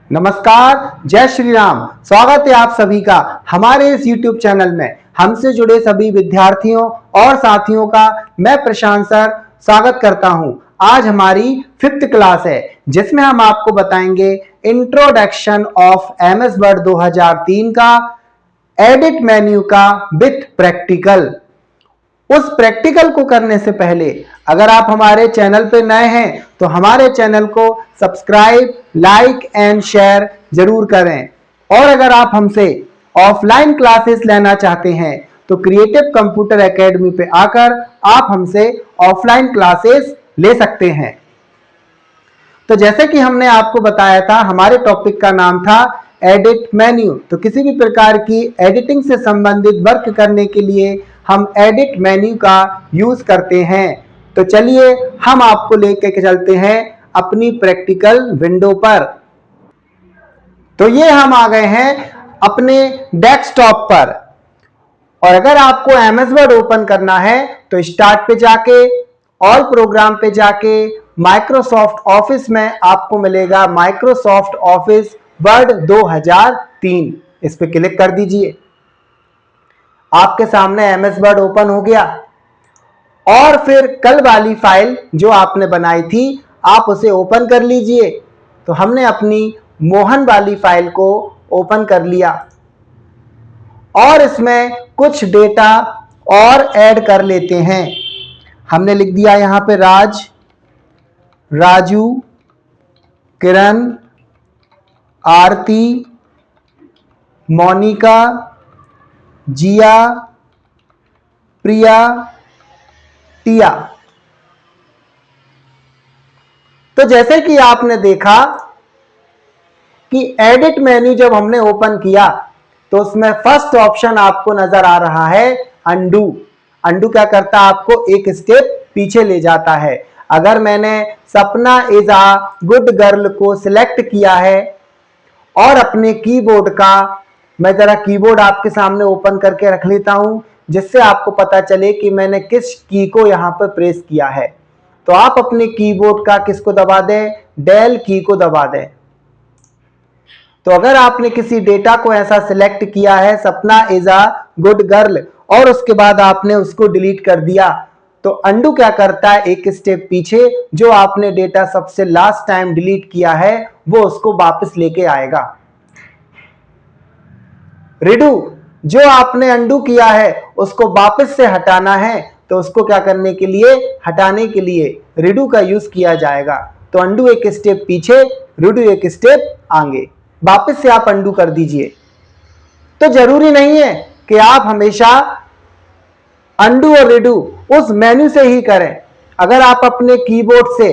नमस्कार, जय श्री राम। स्वागत है आप सभी का हमारे इस YouTube चैनल में। हमसे जुड़े सभी विद्यार्थियों और साथियों का मैं प्रशांत सर स्वागत करता हूं। आज हमारी 5th क्लास है जिसमें हम आपको बताएंगे इंट्रोडक्शन ऑफ MS वर्ड 2003 का एडिट मेन्यू का विथ प्रैक्टिकल। उस प्रैक्टिकल को करने से पहले अगर आप हमारे चैनल पे नए हैं तो हमारे चैनल को सब्सक्राइब, लाइक एंड शेयर जरूर करें। और अगर आप हमसे ऑफलाइन क्लासेस लेना चाहते हैं तो क्रिएटिव कंप्यूटर एकेडमी पे आकर आप हमसे ऑफलाइन क्लासेस ले सकते हैं। तो जैसे कि हमने आपको बताया था, हमारे टॉपिक का नाम था एडिट मेन्यू। तो किसी भी प्रकार की एडिटिंग से संबंधित वर्क करने के लिए हम एडिट मेन्यू का यूज करते हैं। तो चलिए हम आपको लेकर चलते हैं अपनी प्रैक्टिकल विंडो पर। तो ये हम आ गए हैं अपने डेस्कटॉप पर, और अगर आपको MS वर्ड ओपन करना है तो स्टार्ट पे जाके, ऑल प्रोग्राम पे जाके माइक्रोसॉफ्ट ऑफिस में आपको मिलेगा माइक्रोसॉफ्ट ऑफिस वर्ड 2003। इस पे क्लिक कर दीजिए। आपके सामने MS वर्ड ओपन हो गया, और फिर कल वाली फाइल जो आपने बनाई थी आप उसे ओपन कर लीजिए। तो हमने अपनी मोहन वाली फाइल को ओपन कर लिया, और इसमें कुछ डेटा और ऐड कर लेते हैं। हमने लिख दिया यहां पे राज, राजू, किरण, आरती, मोनिका, जिया, प्रिया, टिया। तो जैसे कि आपने देखा कि एडिट मेन्यू जब हमने ओपन किया तो उसमें फर्स्ट ऑप्शन आपको नजर आ रहा है अंडू। अंडू क्या करता है, आपको एक स्टेप पीछे ले जाता है। अगर मैंने सपना इज अ गुड गर्ल को सिलेक्ट किया है और अपने कीबोर्ड का, मैं जरा कीबोर्ड आपके सामने ओपन करके रख लेता हूं जिससे आपको पता चले कि मैंने किस की को यहां पर प्रेस किया है। तो आप अपने कीबोर्ड का किसको दबा दें, डेल की को दबा दें। तो अगर आपने किसी डेटा को ऐसा सिलेक्ट किया है, सपना इज अ गुड गर्ल, और उसके बाद आपने उसको डिलीट कर दिया, तो अंडू क्या करता है, एक स्टेप पीछे जो आपने डेटा सबसे लास्ट टाइम डिलीट किया है वो उसको वापस लेके आएगा। रिडू, जो आपने अंडू किया है उसको वापस से हटाना है, तो उसको क्या करने के लिए, हटाने के लिए रिडू का यूज किया जाएगा। तो अंडू एक स्टेप पीछे, रिडू एक स्टेप आगे, वापस से आप अंडू कर दीजिए। तो जरूरी नहीं है कि आप हमेशा अंडू और रिडू उस मेन्यू से ही करें। अगर आप अपने कीबोर्ड से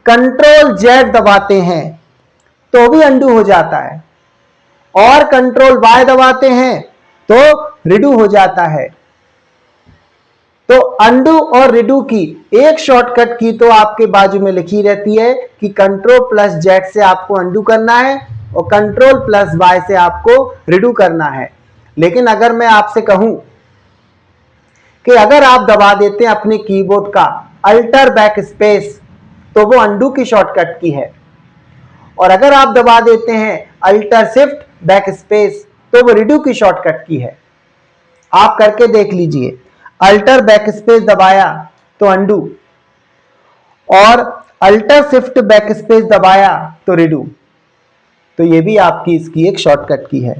कंट्रोल Z दबाते हैं तो भी अंडू हो जाता है, और कंट्रोल Y दबाते हैं तो रिडू हो जाता है। तो अंडू और रिडू की एक शॉर्टकट की तो आपके बाजू में लिखी रहती है कि Ctrl+Z से आपको अंडू करना है और Ctrl+Y से आपको रिडू करना है। लेकिन अगर मैं आपसे कहूं कि अगर आप दबा देते हैं अपने कीबोर्ड का अल्टर बैक स्पेस तो वो अंडू की शॉर्टकट की है, और अगर आप दबा देते हैं अल्टर शिफ्ट बैक स्पेस तो वो रिडू की शॉर्टकट की है। आप करके देख लीजिए, अल्टर बैक स्पेस दबाया तो अंडू, और अल्टर शिफ्ट बैक स्पेस दबाया तो रिडू। तो ये भी आपकी इसकी एक शॉर्टकट की है।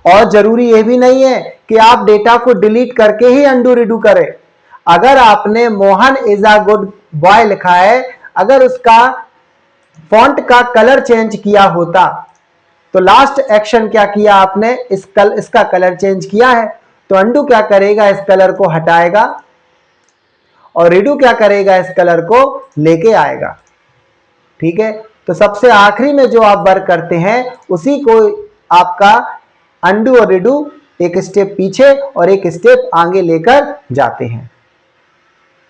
और जरूरी ये भी नहीं है कि आप डेटा को डिलीट करके ही अंडू रिडू करें। अगर आपने Mohan is a good boy लिखा है, अगर उसका फॉन्ट का कलर चेंज किया होता तो लास्ट एक्शन क्या किया आपने, इसका कलर चेंज किया है, तो अंडू क्या करेगा, इस कलर को हटाएगा, और रिडू क्या करेगा, इस कलर को लेके आएगा। ठीक है, तो सबसे आखिरी में जो आप वर्क करते हैं उसी को आपका अंडू और रिडू एक स्टेप पीछे और एक स्टेप आगे लेकर जाते हैं।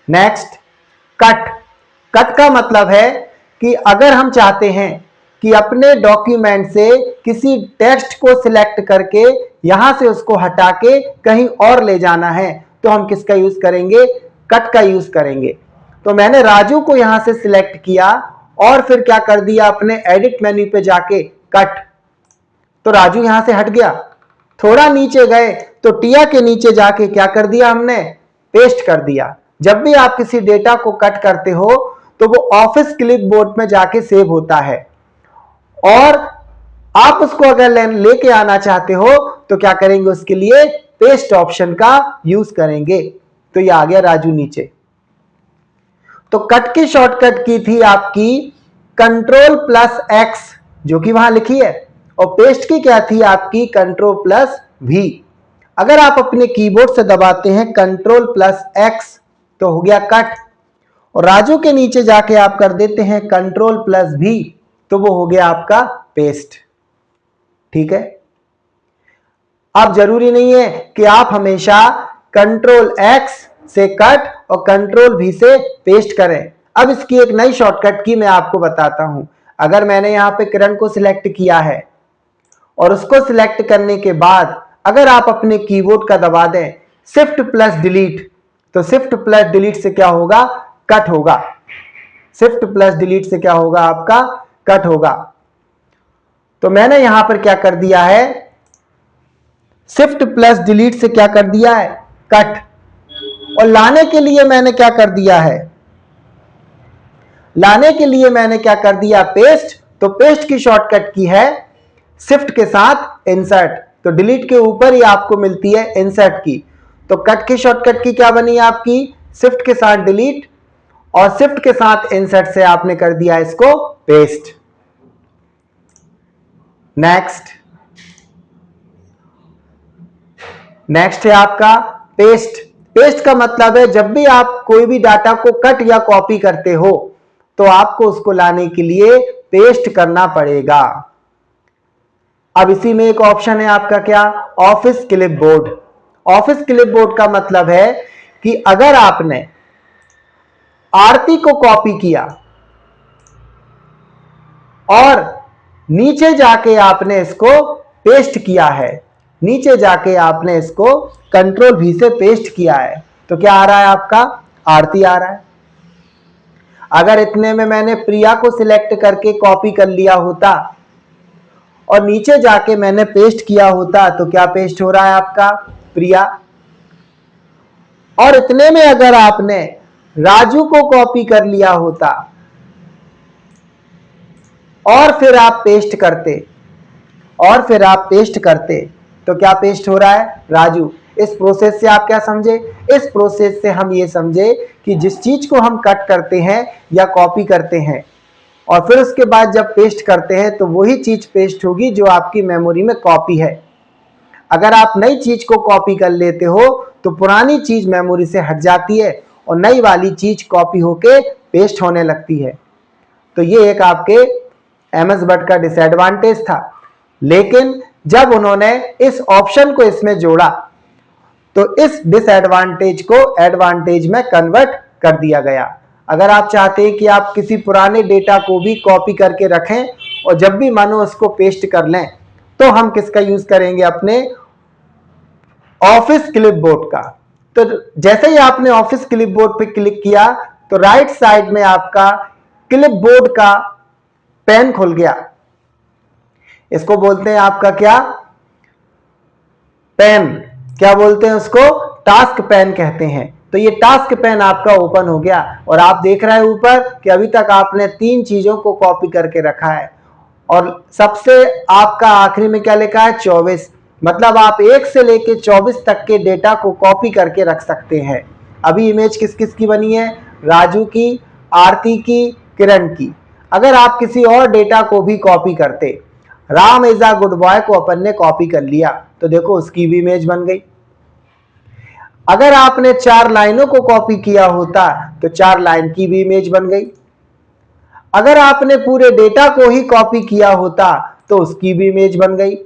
Next, cut. कट का मतलब है कि अगर हम चाहते हैं कि अपने डॉक्यूमेंट से किसी टेक्स्ट को सिलेक्ट करके यहां से उसको हटा के कहीं और ले जाना है तो हम किसका यूज करेंगे, कट का यूज करेंगे। तो मैंने राजू को यहां से सिलेक्ट किया और फिर क्या कर दिया, अपने एडिट मेन्यू पे जाके कट, तो राजू यहां से हट गया। थोड़ा नीचे गए तो टिया के नीचे जाके क्या कर दिया हमने, पेस्ट कर दिया। जब भी आप किसी डेटा को कट करते हो तो वो ऑफिस क्लिपबोर्ड में जाके सेव होता है, और आप उसको अगर लेके आना चाहते हो तो क्या करेंगे, उसके लिए पेस्ट ऑप्शन का यूज करेंगे। तो ये आ गया राजू नीचे। तो कट की शॉर्टकट की थी आपकी Ctrl+X जो कि वहां लिखी है, और पेस्ट की क्या थी आपकी Ctrl+V। अगर आप अपने कीबोर्ड से दबाते हैं Ctrl+X तो हो गया कट, और राजू के नीचे जाके आप कर देते हैं Ctrl+V तो वो हो गया आपका पेस्ट। ठीक है, अब जरूरी नहीं है कि आप हमेशा Ctrl+X से कट और Ctrl+V से पेस्ट करें। अब इसकी एक नई शॉर्टकट की मैं आपको बताता हूं। अगर मैंने यहां पे किरण को सिलेक्ट किया है और उसको सिलेक्ट करने के बाद अगर आप अपने कीबोर्ड का दबा दें Shift+Delete, तो Shift+Delete से क्या होगा, कट होगा। Shift+Delete से क्या होगा, आपका कट होगा। तो मैंने यहां पर क्या कर दिया है, Shift+Delete से क्या कर दिया है, कट, और लाने के लिए मैंने क्या कर दिया है, लाने के लिए मैंने क्या कर दिया, पेस्ट। तो पेस्ट की शॉर्टकट की है शिफ्ट के साथ इंसर्ट, तो डिलीट के ऊपर ही आपको मिलती है इंसर्ट की। तो कट की शॉर्टकट की क्या बनी आपकी, शिफ्ट के साथ डिलीट, और शिफ्ट के साथ इंसर्ट से आपने कर दिया इसको पेस्ट। नेक्स्ट है आपका पेस्ट। पेस्ट का मतलब है जब भी आप कोई भी डाटा को कट या कॉपी करते हो तो आपको उसको लाने के लिए पेस्ट करना पड़ेगा। अब इसी में एक ऑप्शन है आपका क्या, ऑफिस क्लिपबोर्ड। ऑफिस क्लिपबोर्ड का मतलब है कि अगर आपने आरती को कॉपी किया और नीचे जाके आपने इसको पेस्ट किया है, नीचे जाके आपने इसको Ctrl+V से पेस्ट किया है, तो क्या आ रहा है आपका, आरती आ रहा है। अगर इतने में मैंने प्रिया को सिलेक्ट करके कॉपी कर लिया होता और नीचे जाके मैंने पेस्ट किया होता तो क्या पेस्ट हो रहा है आपका, प्रिया। और इतने में अगर आपने राजू को कॉपी कर लिया होता और फिर आप पेस्ट करते तो क्या पेस्ट हो रहा है, राजू। इस प्रोसेस से आप क्या समझे, इस प्रोसेस से हम ये समझे कि जिस चीज को हम कट करते हैं या कॉपी करते हैं और फिर उसके बाद जब पेस्ट करते हैं तो वही चीज पेस्ट होगी जो आपकी मेमोरी में कॉपी है। अगर आप नई चीज को कॉपी कर लेते हो तो पुरानी चीज मेमोरी से हट जाती है और नई वाली चीज कॉपी होके पेस्ट होने लगती है। तो ये एक आपके MS वर्ड का डिसएडवांटेज था, लेकिन जब उन्होंने इस ऑप्शन को इसमें जोड़ा तो इस डिसएडवांटेज को एडवांटेज में कन्वर्ट कर दिया गया। अगर आप चाहते हैं कि आप किसी पुराने डेटा को भी कॉपी करके रखें और जब भी मानो उसको पेस्ट कर लें तो हम किसका यूज करेंगे, अपने ऑफिस क्लिपबोर्ड का। तो जैसे ही आपने ऑफिस क्लिपबोर्ड पे क्लिक किया तो राइट साइड में आपका क्लिपबोर्ड का पेन खुल गया। इसको बोलते हैं आपका क्या, पेन, क्या बोलते हैं उसको, टास्क पेन कहते हैं। तो ये टास्क पेन आपका ओपन हो गया और आप देख रहे हैं ऊपर कि अभी तक आपने 3 चीजों को कॉपी करके रखा है और सबसे आपका आखिरी में क्या लिखा है, 24। मतलब आप 1 से लेके 24 तक के डेटा को कॉपी करके रख सकते हैं। अभी इमेज किस किस की बनी है, राजू की, आरती की, किरण की। अगर आप किसी और डेटा को भी कॉपी करते, Ram is a good boy को अपन ने कॉपी कर लिया तो देखो उसकी भी इमेज बन गई। अगर आपने 4 लाइनों को कॉपी किया होता तो 4 लाइन की भी इमेज बन गई। अगर आपने पूरे डेटा को ही कॉपी किया होता तो उसकी भी इमेज बन गई।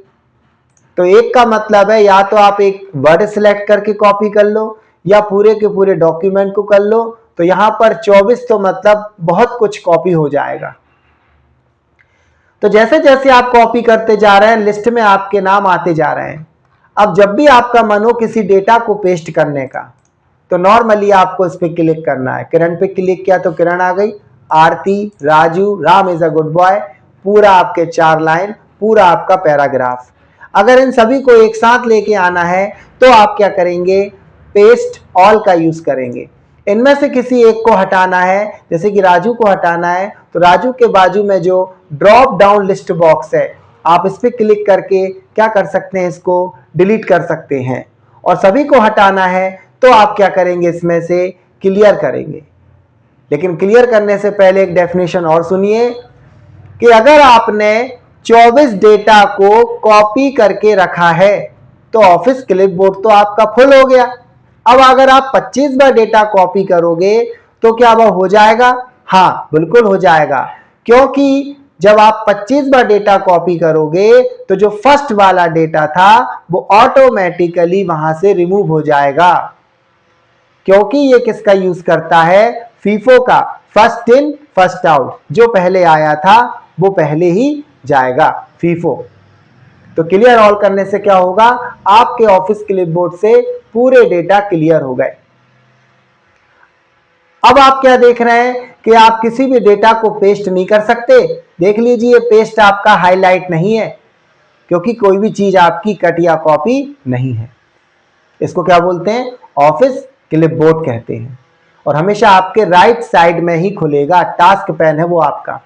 तो एक का मतलब है या तो आप एक वर्ड सिलेक्ट करके कॉपी कर लो या पूरे के पूरे डॉक्यूमेंट को कर लो। तो यहां पर 24 तो मतलब बहुत कुछ कॉपी हो जाएगा। तो जैसे जैसे आप कॉपी करते जा रहे हैं लिस्ट में आपके नाम आते जा रहे हैं। अब जब भी आपका मन हो किसी डेटा को पेस्ट करने का तो नॉर्मली आपको इस पे क्लिक करना है। किरण पे क्लिक किया तो किरण आ गई, Aarti, Raju, Ram is a good boy, पूरा आपके 4 लाइन, पूरा आपका पैराग्राफ। अगर इन सभी को एक साथ लेके आना है तो आप क्या करेंगे, पेस्ट ऑल का यूज करेंगे। इनमें से किसी एक को हटाना है, जैसे कि राजू को हटाना है, तो राजू के बाजू में जो ड्रॉप डाउन लिस्ट बॉक्स है, आप इस पर क्लिक करके क्या कर सकते हैं, इसको डिलीट कर सकते हैं। और सभी को हटाना है तो आप क्या करेंगे, इसमें से क्लियर करेंगे। लेकिन क्लियर करने से पहले एक डेफिनेशन और सुनिए कि अगर आपने 24 डेटा को कॉपी करके रखा है तो ऑफिस क्लिपबोर्ड तो आपका फुल हो गया। अब अगर आप 25 बार डेटा कॉपी करोगे तो क्या वह हो जाएगा? हाँ, बिल्कुल हो जाएगा, क्योंकि जब आप 25 बार डेटा कॉपी करोगे तो जो फर्स्ट वाला डेटा था वो ऑटोमेटिकली वहां से रिमूव हो जाएगा, क्योंकि ये किसका यूज करता है, फीफो का, फर्स्ट इन फर्स्ट आउट। जो पहले आया था वो पहले ही जाएगा, फीफो। तो क्लियर ऑल करने से क्या होगा, आपके ऑफिस क्लिपबोर्ड से पूरे डेटा क्लियर हो गए। अब आप क्या देख रहे हैं कि आप किसी भी डेटा को पेस्ट नहीं कर सकते। देख लीजिए, पेस्ट आपका हाईलाइट नहीं है, क्योंकि कोई भी चीज आपकी कट या कॉपी नहीं है। इसको क्या बोलते हैं, ऑफिस क्लिपबोर्ड कहते हैं। और हमेशा आपके राइट साइड में ही खुलेगा, टास्क पैन है वो आपका।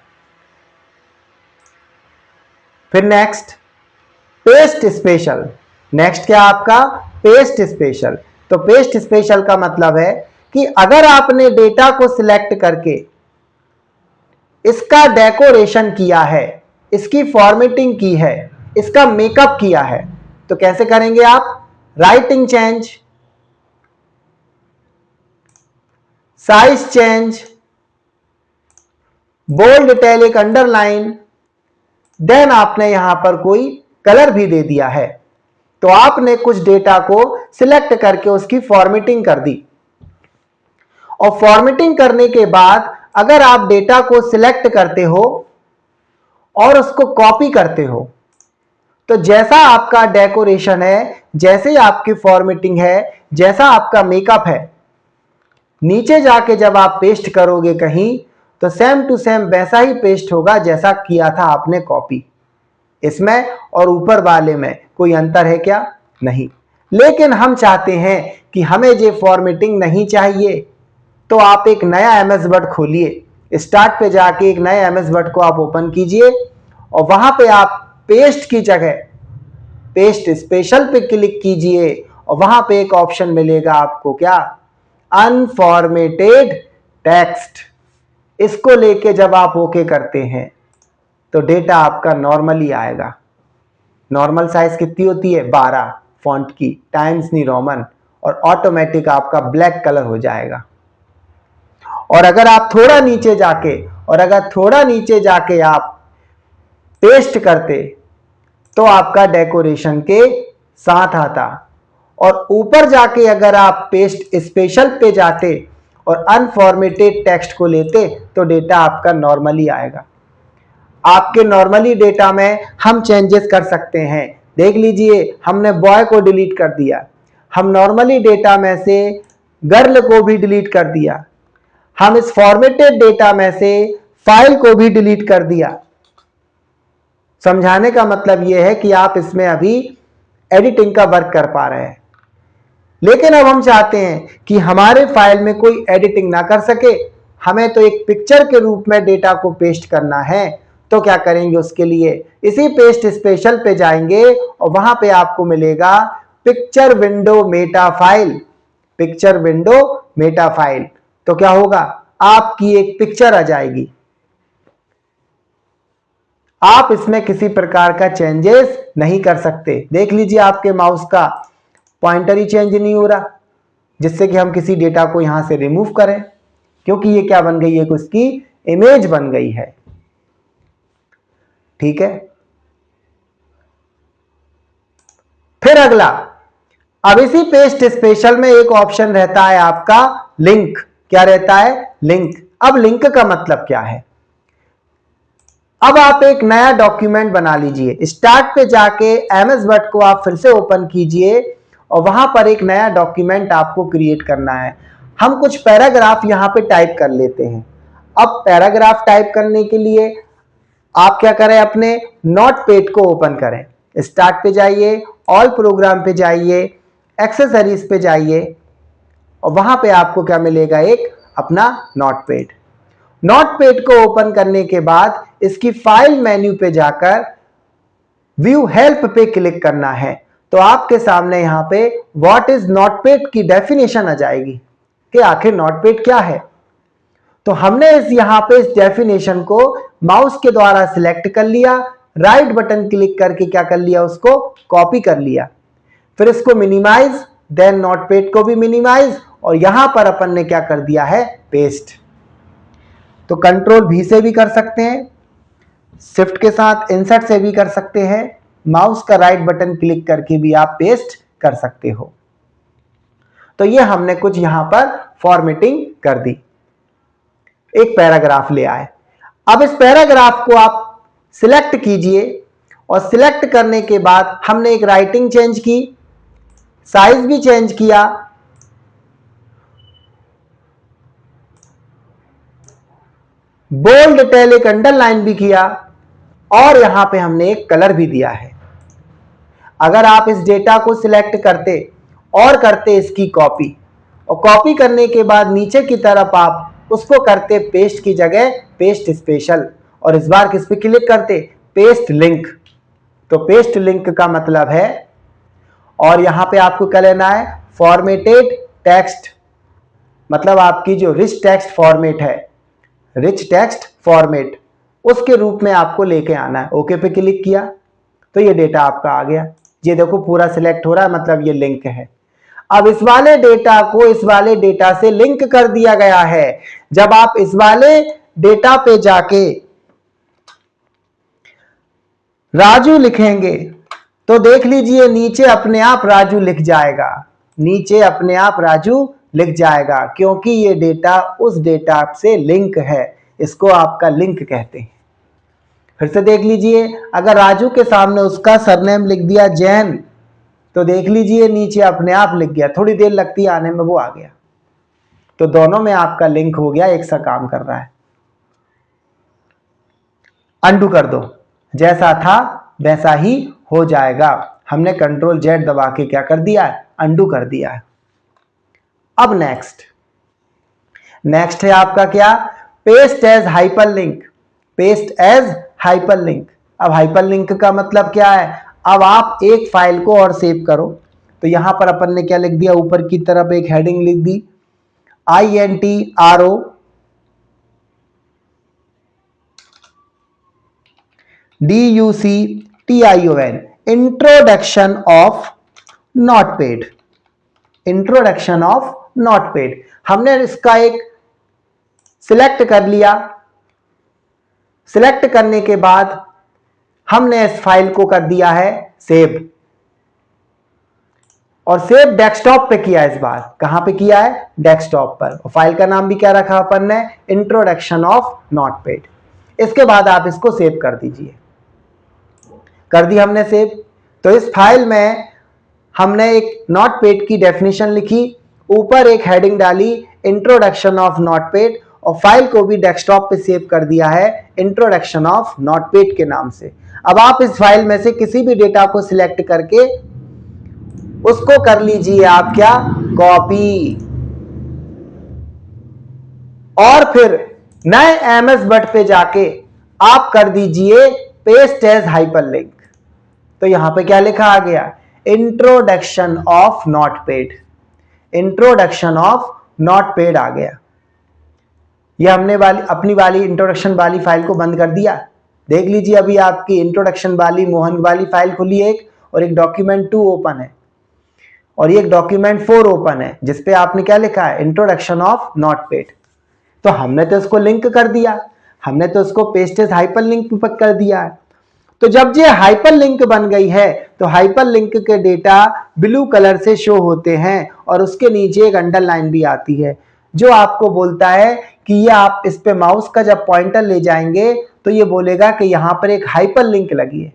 फिर नेक्स्ट, पेस्ट स्पेशल। नेक्स्ट क्या आपका, पेस्ट स्पेशल। तो पेस्ट स्पेशल का मतलब है कि अगर आपने डेटा को सिलेक्ट करके इसका डेकोरेशन किया है, इसकी फॉर्मेटिंग की है, इसका मेकअप किया है, तो कैसे करेंगे आप, writing change, size change, bold, italic, underline, then आपने यहां पर कोई कलर भी दे दिया है। तो आपने कुछ डेटा को सिलेक्ट करके उसकी फॉर्मेटिंग कर दी, और फॉर्मेटिंग करने के बाद अगर आप डेटा को सिलेक्ट करते हो और उसको कॉपी करते हो, तो जैसा आपका डेकोरेशन है, जैसे आपकी फॉर्मेटिंग है, जैसा आपका मेकअप है, नीचे जाके जब आप पेस्ट करोगे कहीं तो सेम टू सेम वैसा ही पेस्ट होगा जैसा किया था आपने कॉपी। इसमें और ऊपर वाले में कोई अंतर है क्या? नहीं। लेकिन हम चाहते हैं कि हमें ये फॉर्मेटिंग नहीं चाहिए, तो आप एक नया एमएस वर्ड खोलिए, स्टार्ट पे जाके एक नए एमएस वर्ड को आप ओपन कीजिए, और वहां पे आप पेस्ट की जगह पेस्ट स्पेशल पे क्लिक कीजिए, और वहां पे एक ऑप्शन मिलेगा आपको, क्या, अनफॉर्मेटेड टेक्स्ट। इसको लेके जब आप ओके करते हैं तो डेटा आपका नॉर्मली आएगा। नॉर्मल साइज कितनी होती है, 12 फॉन्ट की, टाइम्स न्यू रोमन, और ऑटोमेटिक आपका ब्लैक कलर हो जाएगा। और अगर आप थोड़ा नीचे जाके आप पेस्ट करते तो आपका डेकोरेशन के साथ आता, और ऊपर जाके अगर आप पेस्ट स्पेशल पे जाते और अनफॉर्मेटेड टेक्स्ट को लेते तो डेटा आपका नॉर्मली आएगा। आपके नॉर्मली डेटा में हम चेंजेस कर सकते हैं। देख लीजिए, हमने बॉय को डिलीट कर दिया, हम नॉर्मली डेटा में से गर्ल को भी डिलीट कर दिया, हम इस फॉर्मेटेड डेटा में से फाइल को भी डिलीट कर दिया। समझाने का मतलब यह है कि आप इसमें अभी एडिटिंग का वर्क कर पा रहे हैं। लेकिन अब हम चाहते हैं कि हमारे फाइल में कोई एडिटिंग ना कर सके, हमें तो एक पिक्चर के रूप में डेटा को पेस्ट करना है। तो क्या करेंगे, उसके लिए इसी पेस्ट स्पेशल पे जाएंगे, और वहां पे आपको मिलेगा picture window Meta file. Picture window Meta file, तो क्या होगा, आपकी एक पिक्चर आ जाएगी। आप इसमें किसी प्रकार का चेंजेस नहीं कर सकते। देख लीजिए, आपके माउस का पॉइंटर ही चेंज नहीं हो रहा, जिससे कि हम किसी डेटा को यहां से रिमूव करें, क्योंकि ये क्या बन गई है, उसकी इमेज बन गई है। ठीक है। फिर अगला, अब इसी पेस्ट स्पेशल में एक ऑप्शन रहता है आपका लिंक। क्या रहता है, लिंक। अब लिंक का मतलब क्या है, अब आप एक नया डॉक्यूमेंट बना लीजिए, स्टार्ट पे जाके एमएस वर्ड को आप फिर से ओपन कीजिए, और वहां पर एक नया डॉक्यूमेंट आपको क्रिएट करना है। हम कुछ पैराग्राफ यहां पे टाइप कर लेते हैं। अब पैराग्राफ टाइप करने के लिए आप क्या करें, अपने नोटपैड को ओपन करें, स्टार्ट पे जाइए, ऑल प्रोग्राम पे जाइए, एक्सेसरीज पे जाइए और वहां पे आपको क्या मिलेगा, एक अपना नोटपैड। नोटपैड को ओपन करने के बाद इसकी फाइल मेन्यू पे जाकर व्यू हेल्प पे क्लिक करना है। तो आपके सामने यहां पे व्हाट इज नोटपैड की डेफिनेशन आ जाएगी कि आखिर नोटपैड क्या है। तो हमने यहां पे इस डेफिनेशन को माउस के द्वारा सिलेक्ट कर लिया, राइट बटन क्लिक करके क्या कर लिया, उसको कॉपी कर लिया, फिर इसको मिनिमाइज, देन नोटपैड को भी मिनिमाइज और यहां पर अपन ने क्या कर दिया है, पेस्ट। तो कंट्रोल भी से भी कर सकते हैं, शिफ्ट के साथ इंसर्ट से भी कर सकते हैं, माउस का राइट बटन क्लिक करके भी आप पेस्ट कर सकते हो। तो ये हमने कुछ यहां पर फॉर्मेटिंग कर दी, एक पैराग्राफ ले आए। अब इस पैराग्राफ को आप सिलेक्ट कीजिए और सिलेक्ट करने के बाद हमने एक राइटिंग चेंज की, साइज भी चेंज किया, बोल्ड, इटैलिक, अंडरलाइन भी किया और यहां पे हमने एक कलर भी दिया है। अगर आप इस डेटा को सिलेक्ट करते और करते इसकी कॉपी, और कॉपी करने के बाद नीचे की तरफ आप उसको करते पेस्ट की जगह पेस्ट स्पेशल, और इस बार किस पे क्लिक करते, पेस्ट लिंक। तो पेस्ट लिंक का मतलब है, और यहां पे आपको क्या लेना है, फॉर्मेटेड टेक्स्ट, मतलब आपकी जो रिच टेक्स्ट फॉर्मेट है, रिच टेक्स्ट फॉर्मेट, उसके रूप में आपको लेके आना है। ओके पे क्लिक किया तो ये डेटा आपका आ गया। ये देखो पूरा सिलेक्ट हो रहा है, मतलब ये लिंक है। अब इस वाले डेटा को इस वाले डेटा से लिंक कर दिया गया है। जब आप इस वाले डेटा पे जाके राजू लिखेंगे तो देख लीजिए नीचे अपने आप राजू लिख जाएगा, नीचे अपने आप राजू लिख जाएगा, क्योंकि ये डेटा उस डेटा से लिंक है। इसको आपका लिंक कहते हैं। फिर से देख लीजिए, अगर राजू के सामने उसका सरनेम लिख दिया जैन, तो देख लीजिए नीचे अपने आप लिख गया, थोड़ी देर लगती है आने में, वो आ गया। तो दोनों में आपका लिंक हो गया, एक सा काम कर रहा है। अंडू कर दो, जैसा था वैसा ही हो जाएगा। हमने कंट्रोल जेड दबा के क्या कर दिया है, अंडू कर दिया है। अब नेक्स्ट है आपका क्या, paste as hyperlink, paste as hyperlink. अब हाइपरलिंक का मतलब क्या है, अब आप एक फाइल को और सेव करो, तो यहां पर अपन ने क्या लिख दिया, ऊपर की तरफ एक हेडिंग लिख दी, INTRO DUCTION, introduction of notepad, introduction of notepad. हमने इसका एक सिलेक्ट कर लिया, सिलेक्ट करने के बाद हमने इस फाइल को कर दिया है सेव, और सेव डेस्कटॉप पे किया। इस बार कहां पे किया है, डेस्कटॉप पर, और फाइल का नाम भी क्या रखा अपन ने, इंट्रोडक्शन ऑफ नोटपैड। इसके बाद आप इसको सेव कर दीजिए। कर दी हमने सेव। तो इस फाइल में हमने एक नोटपैड की डेफिनेशन लिखी, ऊपर एक हेडिंग डाली इंट्रोडक्शन ऑफ नोटपैड, और फाइल को भी डेस्कटॉप पे सेव कर दिया है इंट्रोडक्शन ऑफ नोटपैड के नाम से। अब आप इस फाइल में से किसी भी डेटा को सिलेक्ट करके उसको कर लीजिए आप क्या, कॉपी, और फिर नए MS वर्ड पे जाके आप कर दीजिए पेस्ट एज हाइपरलिंक। तो यहां पे क्या लिखा आ गया, introduction of notepad, introduction of notepad आ गया। ये हमने अपनी वाली इंट्रोडक्शन वाली फाइल को बंद कर दिया। देख लीजिए अभी आपकी इंट्रोडक्शन वाली मोहन वाली फाइल खुली है एक, और एक डॉक्यूमेंट 2 ओपन है, और ये एक डॉक्यूमेंट 4 ओपन है, जिसपे आपने क्या लिखा है, इंट्रोडक्शन ऑफ नोटपैड। तो हमने तो इसको लिंक कर दिया, हमने तो इसको पेस्ट एज हाइपरलिंक कर दिया है। तो जब ये हाइपरलिंक बन गई है, तो हाइपरलिंक के डेटा ब्लू कलर से शो होते हैं, और उसके नीचे एक अंडरलाइन भी आती है, जो आपको बोलता है कि ये आप इस पे माउस का जब पॉइंटर ले जाएंगे तो ये बोलेगा कि यहां पर एक हाइपरलिंक लगी है।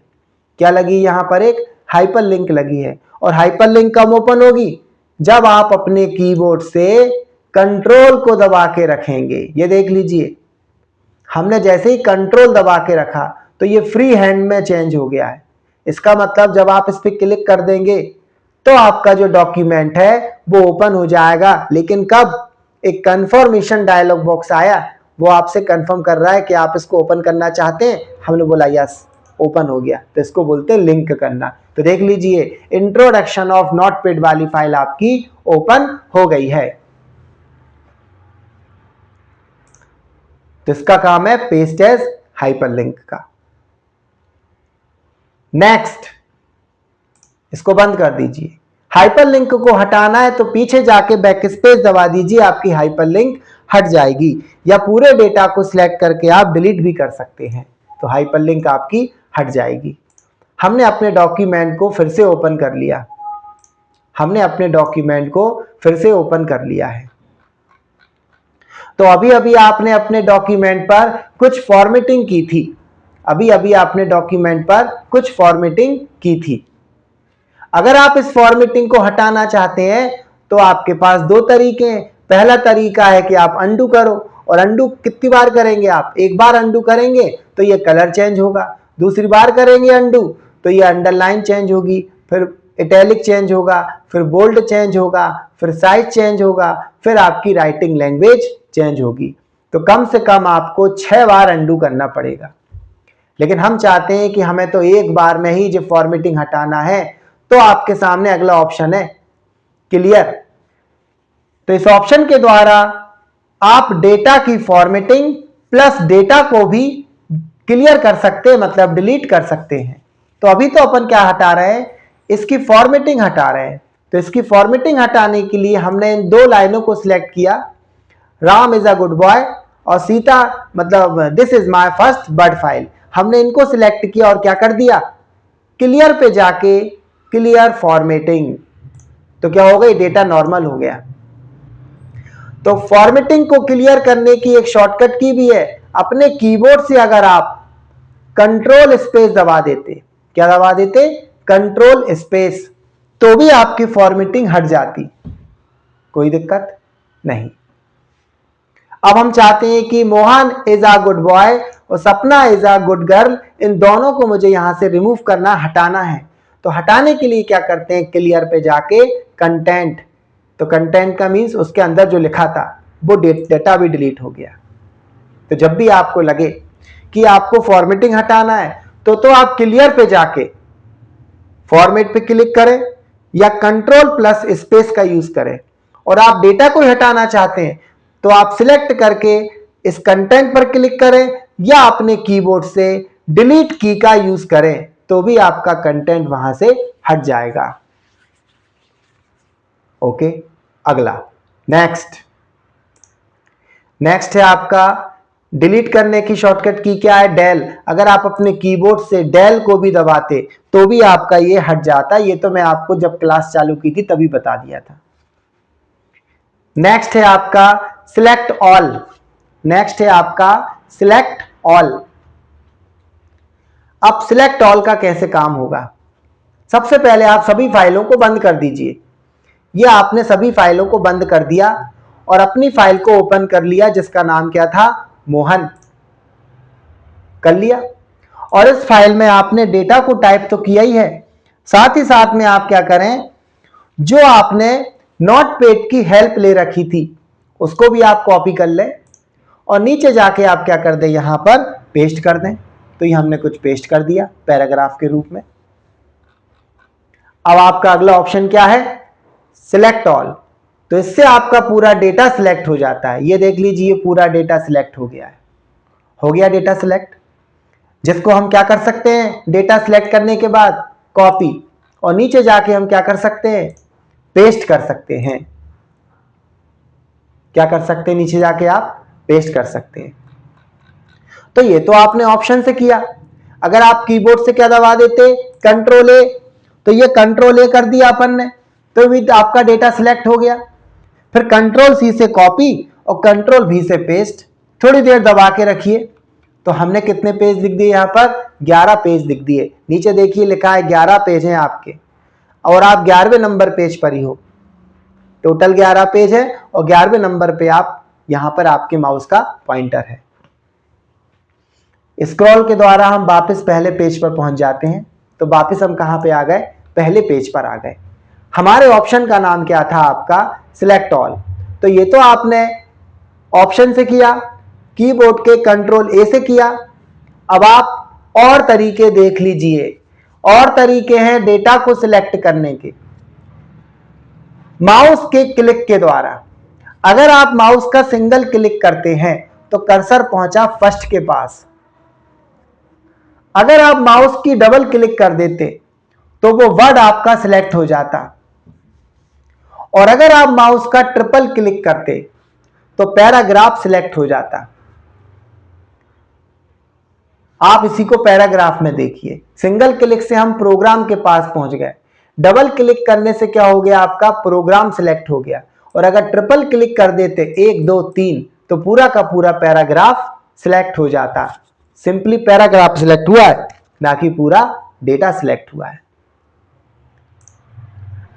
क्या लगी, यहां पर एक हाइपरलिंक लगी है। और हाइपरलिंक कब ओपन होगी, जब आप अपने कीबोर्ड से कंट्रोल को दबा के रखेंगे। ये देख लीजिए, हमने जैसे ही कंट्रोल दबा के रखा तो ये फ्री हैंड में चेंज हो गया है। इसका मतलब जब आप इस पर क्लिक कर देंगे तो आपका जो डॉक्यूमेंट है वो ओपन हो जाएगा। लेकिन कब? एक कंफर्मेशन डायलॉग बॉक्स आया, वो आपसे कंफर्म कर रहा है कि आप इसको ओपन करना चाहते हैं। हमने बोला यस, ओपन हो गया। तो इसको बोलते हैं लिंक करना। तो देख लीजिए, इंट्रोडक्शन ऑफ नॉट पेड वाली फाइल आपकी ओपन हो गई है। तो इसका काम है पेस्ट एज हाइपरलिंक का। नेक्स्ट, इसको बंद कर दीजिए। हाइपरलिंक को हटाना है तो पीछे जाके बैक स्पेस दबा दीजिए, आपकी हाइपरलिंक हट जाएगी। या पूरे डेटा को सिलेक्ट करके आप डिलीट भी कर सकते हैं, तो हाइपरलिंक आपकी हट जाएगी। हमने अपने डॉक्यूमेंट को फिर से ओपन कर लिया। हमने अपने डॉक्यूमेंट को फिर से ओपन कर लिया है। तो अभी अभी आपने अपने डॉक्यूमेंट पर कुछ फॉर्मेटिंग की थी। अभी अभी आपने डॉक्यूमेंट पर कुछ फॉर्मेटिंग की थी। अगर आप इस फॉर्मेटिंग को हटाना चाहते हैं तो आपके पास दो तरीके हैं। पहला तरीका है कि आप अंडू करो, और अंडू कितनी बार करेंगे आप? एक बार अंडू करेंगे तो ये कलर चेंज होगा, दूसरी बार करेंगे अंडू तो ये अंडरलाइन चेंज होगी, फिर इटैलिक चेंज होगा, फिर बोल्ड चेंज होगा, फिर साइज चेंज होगा, फिर आपकी राइटिंग लैंग्वेज चेंज होगी। तो कम से कम आपको 6 बार अंडू करना पड़ेगा। लेकिन हम चाहते हैं कि हमें तो एक बार में ही जो फॉर्मेटिंग हटाना है, तो आपके सामने अगला ऑप्शन है क्लियर। तो इस ऑप्शन के द्वारा आप डेटा की फॉर्मेटिंग प्लस डेटा को भी क्लियर कर सकते हैं, मतलब डिलीट कर सकते हैं। तो अभी तो अपन क्या हटा रहे हैं? इसकी फॉर्मेटिंग हटा रहे हैं। तो इसकी फॉर्मेटिंग हटाने के लिए हमने इन दो लाइनों को सिलेक्ट किया, Ram is a good boy और सीता मतलब this is my first bird file. हमने इनको सिलेक्ट किया और क्या कर दिया? क्लियर पे जाके क्लियर फॉर्मेटिंग। तो क्या हो गई? डेटा नॉर्मल हो गया। तो फॉर्मेटिंग को क्लियर करने की एक शॉर्टकट की भी है। अपने कीबोर्ड से अगर आप कंट्रोल स्पेस दबा देते, क्या दबा देते? कंट्रोल स्पेस, तो भी आपकी फॉर्मेटिंग हट जाती, कोई दिक्कत नहीं। अब हम चाहते हैं कि Mohan is a good boy और सपना इज अ गुड गर्ल, इन दोनों को मुझे यहां से रिमूव करना, हटाना है। तो हटाने के लिए क्या करते हैं? क्लियर पे जाके कंटेंट। तो कंटेंट का मीन्स उसके अंदर जो लिखा था वो डेटा भी डिलीट हो गया। तो जब भी आपको लगे कि आपको फॉर्मेटिंग हटाना है तो आप क्लियर पे जाके फॉर्मेट पे क्लिक करें या कंट्रोल प्लस स्पेस का यूज करें। और आप डेटा को हटाना चाहते हैं तो आप सिलेक्ट करके इस कंटेंट पर क्लिक करें या अपने कीबोर्ड से डिलीट की का यूज करें, तो भी आपका कंटेंट वहां से हट जाएगा। ओके, अगला नेक्स्ट है आपका डिलीट करने की शॉर्टकट की क्या है? डेल। अगर आप अपने कीबोर्ड से डेल को भी दबाते तो भी आपका ये हट जाता। ये तो मैं आपको जब क्लास चालू की थी तभी बता दिया था। नेक्स्ट है आपका सिलेक्ट ऑल। नेक्स्ट है आपका सिलेक्ट ऑल। अब सिलेक्ट ऑल का कैसे काम होगा? सबसे पहले आप सभी फाइलों को बंद कर दीजिए। ये आपने सभी फाइलों को बंद कर दिया और अपनी फाइल को ओपन कर लिया जिसका नाम क्या था? मोहन। कर लिया। और इस फाइल में आपने डेटा को टाइप तो किया ही है, साथ ही साथ में आप क्या करें, जो आपने नोटपैड की हेल्प ले रखी थी उसको भी आप कॉपी कर लें और नीचे जाके आप क्या कर दें, यहां पर पेस्ट कर दें। तो ये हमने कुछ पेस्ट कर दिया पैराग्राफ के रूप में। अब आपका अगला ऑप्शन क्या है? Select all. तो इससे आपका पूरा डेटा सिलेक्ट हो जाता है। ये देख लीजिए, पूरा डेटा सिलेक्ट हो गया है। हो गया डेटा सिलेक्ट, जिसको हम क्या कर सकते हैं? डेटा सिलेक्ट करने के बाद कॉपी, और नीचे जाके हम क्या कर सकते हैं? पेस्ट कर सकते हैं। क्या कर सकते हैं? नीचे जाके आप पेस्ट कर सकते हैं। तो ये तो आपने ऑप्शन से किया। अगर आप कीबोर्ड से क्या दबा देते? कंट्रोल ए, तो ये कंट्रोल ए कर दिया अपन ने, तो भी आपका डेटा सिलेक्ट हो गया। फिर कंट्रोल सी से कॉपी और कंट्रोल वी से पेस्ट। थोड़ी देर दबा के रखिए तो हमने कितने पेज लिख दिए? यहां पर 11 पेज लिख दिए। नीचे देखिए लिखा है 11 पेज हैं आपके, और आप 11वें नंबर पेज पर ही हो। टोटल 11 पेज है और 11वें नंबर पे आप, यहां पर आपके माउस का पॉइंटर है। स्क्रॉल के द्वारा हम वापस पहले पेज पर पहुंच जाते हैं। तो वापस हम कहां पे आ गए, पहले पेज पर आ गए। हमारे ऑप्शन का नाम क्या था आपका, सिलेक्ट ऑल। तो ये तो आपने ऑप्शन से किया, कीबोर्ड के कंट्रोल ए से किया। अब आप और तरीके देख लीजिए, और तरीके हैं डेटा को सिलेक्ट करने के। माउस के क्लिक के द्वारा, अगर आप माउस का सिंगल क्लिक करते हैं तो कर्सर पहुंचा फर्स्ट के पास। अगर आप माउस की डबल क्लिक कर देते तो वो वर्ड आपका सिलेक्ट हो जाता, और अगर आप माउस का ट्रिपल क्लिक करते तो पैराग्राफ सिलेक्ट हो जाता। आप इसी को पैराग्राफ में देखिए। सिंगल क्लिक से हम प्रोग्राम के पास पहुंच गए, डबल क्लिक करने से क्या हो गया, आपका प्रोग्राम सिलेक्ट हो गया, और अगर ट्रिपल क्लिक कर देते 1 2 3 तो पूरा का पूरा पैराग्राफ सिलेक्ट हो जाता। सिंपली पैराग्राफ सिलेक्ट हुआ है, ना कि पूरा डेटा सिलेक्ट हुआ है।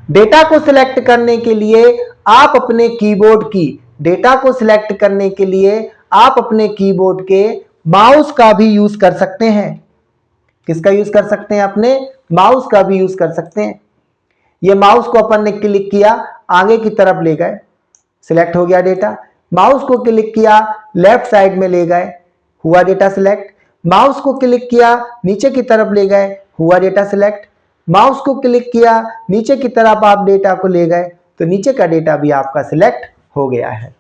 डेटा को सिलेक्ट करने के लिए आप अपने कीबोर्ड की, डेटा को सिलेक्ट करने के लिए आप अपने कीबोर्ड के माउस का भी यूज कर सकते हैं। किसका यूज कर सकते हैं, अपने माउस का भी यूज कर सकते हैं। ये माउस को अपन ने क्लिक किया, आगे की तरफ ले गए, सिलेक्ट हो गया डेटा। माउस को क्लिक किया, लेफ्ट साइड में ले गए, हुआ डेटा सिलेक्ट। माउस को क्लिक किया, नीचे की तरफ ले गए, हुआ डेटा सिलेक्ट। माउस को क्लिक किया, नीचे की तरफ आप डेटा को ले गए तो नीचे का डेटा भी आपका सिलेक्ट हो गया है।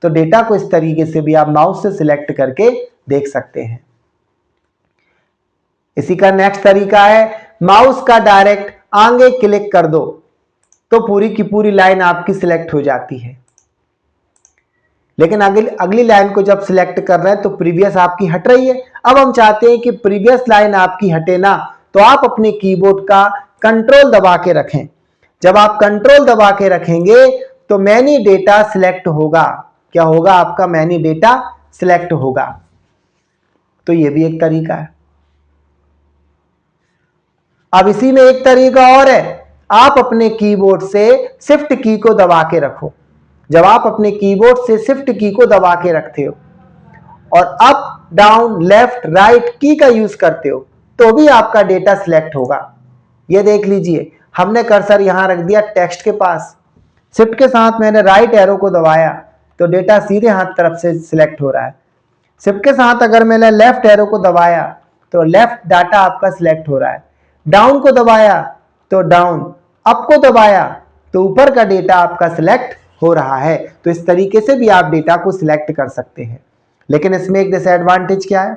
तो डेटा को इस तरीके से भी आप माउस से सिलेक्ट करके देख सकते हैं। इसी का नेक्स्ट तरीका है, माउस का डायरेक्ट आगे क्लिक कर दो तो पूरी की पूरी लाइन आपकी सिलेक्ट हो जाती है। लेकिन अगली लाइन को जब सिलेक्ट कर रहे हैं तो प्रीवियस आपकी हट रही है। अब हम चाहते हैं कि प्रीवियस लाइन आपकी हटे ना, तो आप अपने कीबोर्ड का कंट्रोल दबा के रखें। जब आप कंट्रोल दबा के रखेंगे तो मैनी डेटा सिलेक्ट होगा। क्या होगा, आपका मैनी डेटा सिलेक्ट होगा। तो यह भी एक तरीका है। अब इसी में एक तरीका और है, आप अपने कीबोर्ड से शिफ्ट की को दबा के रखो। जब आप अपने कीबोर्ड से शिफ्ट की को दबा के रखते हो और अप डाउन लेफ्ट राइट की का यूज करते हो तो भी आपका डेटा सिलेक्ट होगा। ये देख लीजिए, हमने कर्सर यहां रख दिया टेक्स्ट के पास, शिफ्ट के साथ मैंने राइट एरो को दबाया तो डेटा सीधे हाथ तरफ से सिलेक्ट हो रहा है। शिफ्ट के साथ अगर मैंने लेफ्ट एरो को दबाया तो लेफ्ट डाटा आपका सिलेक्ट हो रहा है। डाउन को दबाया तो डाउन, अप को दबाया तो ऊपर का डेटा आपका सिलेक्ट हो रहा है। तो इस तरीके से भी आप डेटा को सिलेक्ट कर सकते हैं। लेकिन इसमें एक डिसएडवांटेज क्या है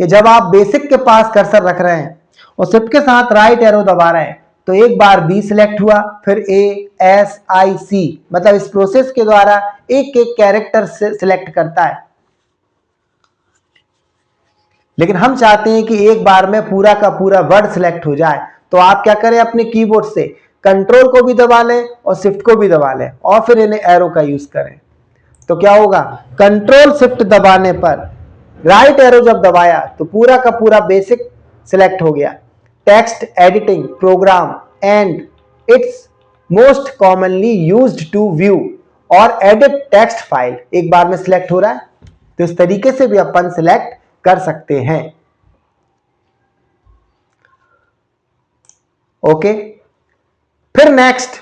कि जब आप बेसिक के पास कर्सर रख रहे हैं और शिफ्ट के साथ राइट एरो दबा रहे हैं तो एक बार बी सिलेक्ट हुआ, फिर ए एस आई सी, मतलब इस प्रोसेस के द्वारा एक एक कैरेक्टर सिलेक्ट करता है। लेकिन हम चाहते हैं कि एक बार में पूरा का पूरा वर्ड सिलेक्ट हो जाए। तो आप क्या करें, अपने कीबोर्ड से कंट्रोल को भी दबा लें और शिफ्ट को भी दबा लें और फिर इन्हें एरो का यूज करें। तो क्या होगा, कंट्रोल शिफ्ट दबाने पर राइट एरो जब दबाया तो पूरा का पूरा बेसिक सिलेक्ट हो गया। Text editing program and it's most commonly used to view और एडिट टेक्स्ट फाइल एक बार में सिलेक्ट हो रहा है। तो इस तरीके से भी अपन सिलेक्ट कर सकते हैं। ओके, फिर नेक्स्ट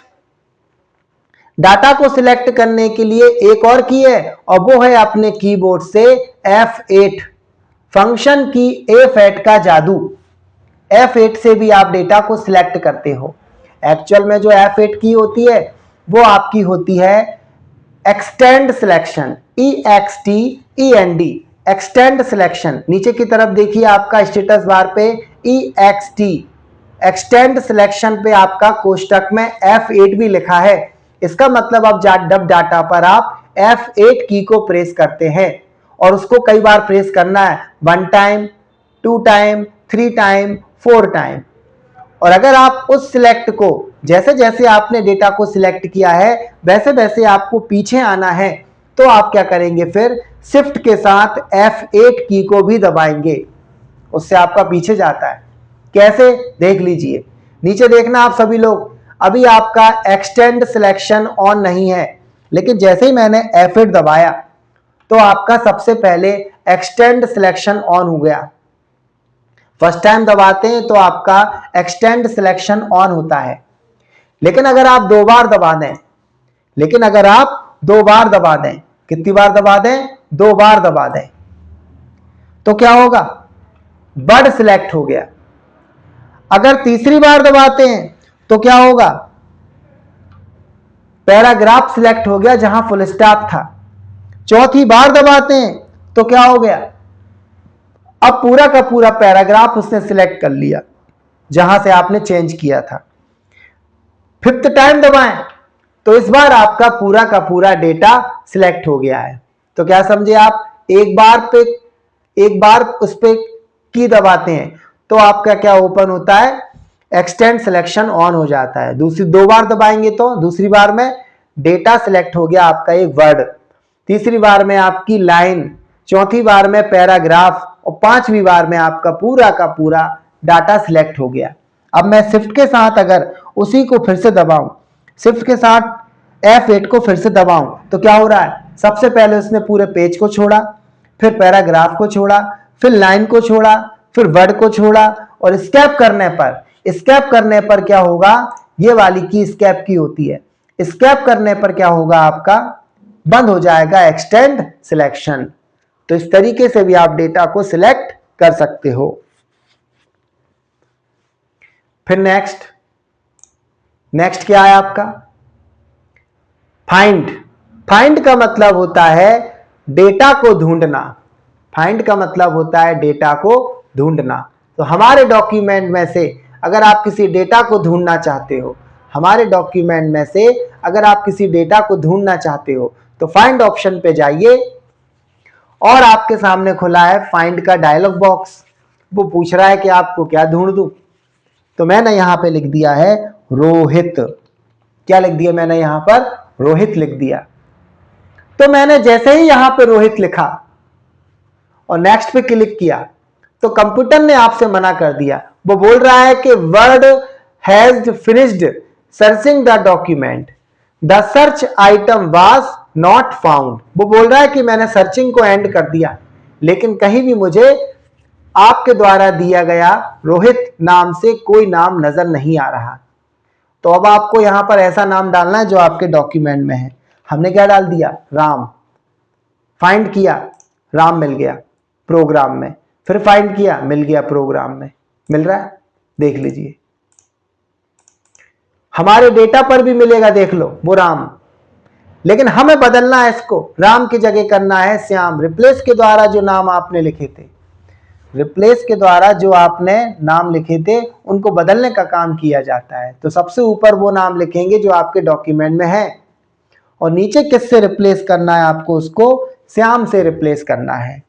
डाटा को सिलेक्ट करने के लिए एक और की है और वो है अपने कीबोर्ड से F8 फंक्शन की F8 का जादू। F8 से भी आप डेटा को सिलेक्ट करते हो। एक्चुअल में जो F8 की होती है वो आपकी होती है extend selection, EXTEND, extend selection. नीचे की तरफ देखिए आपका स्टेटस बार पे EXT एक्सटेंड सिलेक्शन पे आपका कोष्टक में F8 भी लिखा है। इसका मतलब अब जब डाटा पर आप F8 की को प्रेस करते हैं और उसको कई बार प्रेस करना है, 1 टाइम 2 टाइम 3 टाइम 4 टाइम, और अगर आप उस सिलेक्ट को जैसे जैसे आपने डेटा को सिलेक्ट किया है वैसे वैसे आपको पीछे आना है तो आप क्या करेंगे, फिर शिफ्ट के साथ F8 की को भी दबाएंगे, उससे आपका पीछे जाता है। कैसे, देख लीजिए। नीचे देखना आप सभी लोग, अभी आपका एक्सटेंड सिलेक्शन ऑन नहीं है, लेकिन जैसे ही मैंने F8 दबाया तो आपका सबसे पहले एक्सटेंड सिलेक्शन ऑन हो गया। फर्स्ट टाइम दबाते हैं तो आपका एक्सटेंड सिलेक्शन ऑन होता है। लेकिन अगर आप दो बार दबा दें, कितनी बार दबा दें? 2 बार दबा दें, तो क्या होगा? वर्ड सिलेक्ट हो गया। अगर तीसरी बार दबाते हैं तो क्या होगा? पैराग्राफ सिलेक्ट हो गया जहां फुल स्टॉप था। चौथी बार दबाते हैं तो क्या हो गया? अब पूरा का पूरा पैराग्राफ उसने सिलेक्ट कर लिया जहां से आपने चेंज किया था। फिफ्थ टाइम दबाएं तो इस बार आपका पूरा का पूरा डेटा सिलेक्ट हो गया है। तो क्या समझे आप? एक बार उस पे की दबाते हैं तो आपका क्या ओपन होता है? एक्सटेंड सिलेक्शन ऑन हो जाता है। दूसरी 2 बार दबाएंगे तो दूसरी बार में डेटा सिलेक्ट हो गया आपका एक वर्ड, तीसरी बार में आपकी लाइन, चौथी बार में पैराग्राफ और पांचवी बार में आपका पूरा का पूरा डाटा सिलेक्ट हो गया। अब मैं शिफ्ट के साथ अगर उसी को फिर से दबाऊं, शिफ्ट के साथ F8 को फिर से दबाऊं तो क्या हो रहा है? सबसे पहले उसने पूरे पेज को छोड़ा, फिर पैराग्राफ को छोड़ा, फिर लाइन को छोड़ा, फिर वर्ड को छोड़ा और स्केप करने पर क्या होगा? ये वाली की स्केप की होती है। स्केप करने पर क्या होगा? आपका बंद हो जाएगा एक्सटेंड सिलेक्शन। तो इस तरीके से भी आप डेटा को सिलेक्ट कर सकते हो। फिर नेक्स्ट क्या है आपका? फाइंड का मतलब होता है डेटा को ढूंढना। तो हमारे डॉक्यूमेंट में से अगर आप किसी डेटा को ढूंढना चाहते हो तो फाइंड ऑप्शन पे जाइए और आपके सामने खुला है फाइंड का डायलॉग बॉक्स। वो पूछ रहा है कि आपको क्या ढूंढ दूं। तो मैंने यहां पे लिख दिया है रोहित। क्या लिख दिया मैंने यहां पर? रोहित लिख दिया। तो मैंने जैसे ही यहां पे रोहित लिखा और नेक्स्ट पे क्लिक किया तो कंप्यूटर ने आपसे मना कर दिया। वो बोल रहा है कि word has finished searching the document, the search item was not found. वो बोल रहा है कि मैंने सर्चिंग को एंड कर दिया लेकिन कहीं भी मुझे आपके द्वारा दिया गया रोहित नाम से कोई नाम नजर नहीं आ रहा। तो अब आपको यहां पर ऐसा नाम डालना है जो आपके डॉक्यूमेंट में है। हमने क्या डाल दिया? राम। फाइंड किया, राम मिल गया प्रोग्राम में, फिर फाइंड किया, मिल गया प्रोग्राम में। मिल रहा है? देख लीजिए, हमारे डेटा पर भी मिलेगा, देख लो वो राम। लेकिन हमें बदलना है इसको, राम की जगह करना है श्याम। रिप्लेस के द्वारा जो नाम आपने लिखे थे उनको बदलने का काम किया जाता है। तो सबसे ऊपर वो नाम लिखेंगे जो आपके डॉक्यूमेंट में है और नीचे किससे रिप्लेस करना है आपको? उसको श्याम से रिप्लेस करना है।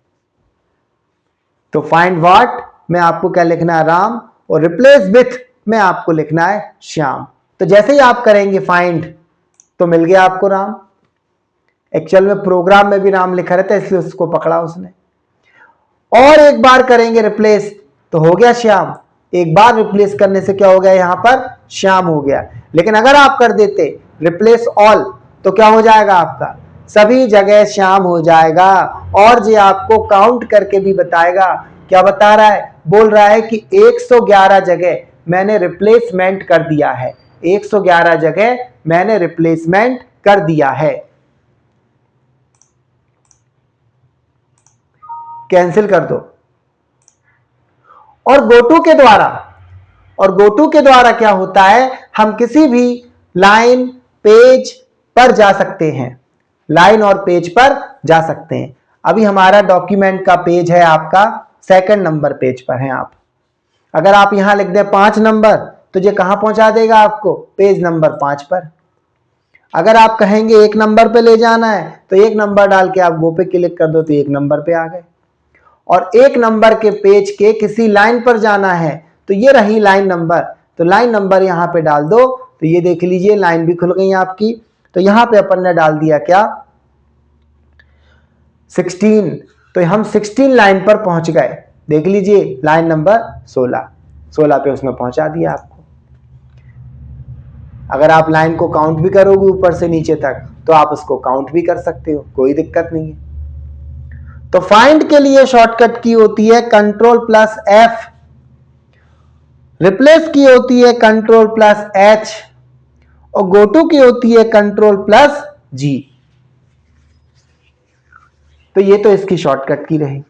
तो फाइंड व्हाट में आपको क्या लिखना है? राम। और रिप्लेस विथ में आपको लिखना है श्याम। तो जैसे ही आप करेंगे फाइंड तो मिल गया आपको राम। एक्चुअल में प्रोग्राम में भी राम लिखा रहता है इसलिए उसको पकड़ा उसने। और एक बार करेंगे रिप्लेस तो हो गया श्याम। एक बार रिप्लेस करने से क्या हो गया? यहां पर श्याम हो गया। लेकिन अगर आप कर देते रिप्लेस ऑल तो क्या हो जाएगा? आपका सभी जगह श्याम हो जाएगा। और ये आपको काउंट करके भी बताएगा। क्या बता रहा है? बोल रहा है कि 111 जगह मैंने रिप्लेसमेंट कर दिया है। 111 जगह मैंने रिप्लेसमेंट कर दिया है। कैंसिल कर दो। और गोटू के द्वारा क्या होता है? हम किसी भी लाइन पेज पर जा सकते हैं, लाइन और पेज पर जा सकते हैं। अभी हमारा डॉक्यूमेंट का पेज है आपका 2nd नंबर पेज पर है आप। अगर आप यहां लिख दें 5 नंबर तो ये कहां पहुंचा देगा आपको? पेज नंबर 5 पर। अगर आप कहेंगे 1 नंबर पे ले जाना है तो 1 नंबर डाल के आप गो पे क्लिक कर दो तो 1 नंबर पे आ गए। और 1 नंबर के पेज के किसी लाइन पर जाना है तो ये रही लाइन नंबर। तो लाइन नंबर यहां पे डाल दो तो ये देख लीजिए लाइन भी खुल गई आपकी। तो यहां पे अपन ने डाल दिया क्या? 16। तो हम 16 लाइन पर पहुंच गए। देख लीजिए लाइन नंबर 16 पे उसने पहुंचा दिया आपको। अगर आप लाइन को काउंट भी करोगे ऊपर से नीचे तक तो आप उसको काउंट भी कर सकते हो, कोई दिक्कत नहीं है। तो फाइंड के लिए शॉर्टकट की होती है कंट्रोल प्लस एफ, रिप्लेस की होती है कंट्रोल प्लस एच, और गो टू की होती है कंट्रोल प्लस जी। तो ये तो इसकी शॉर्टकट की रही।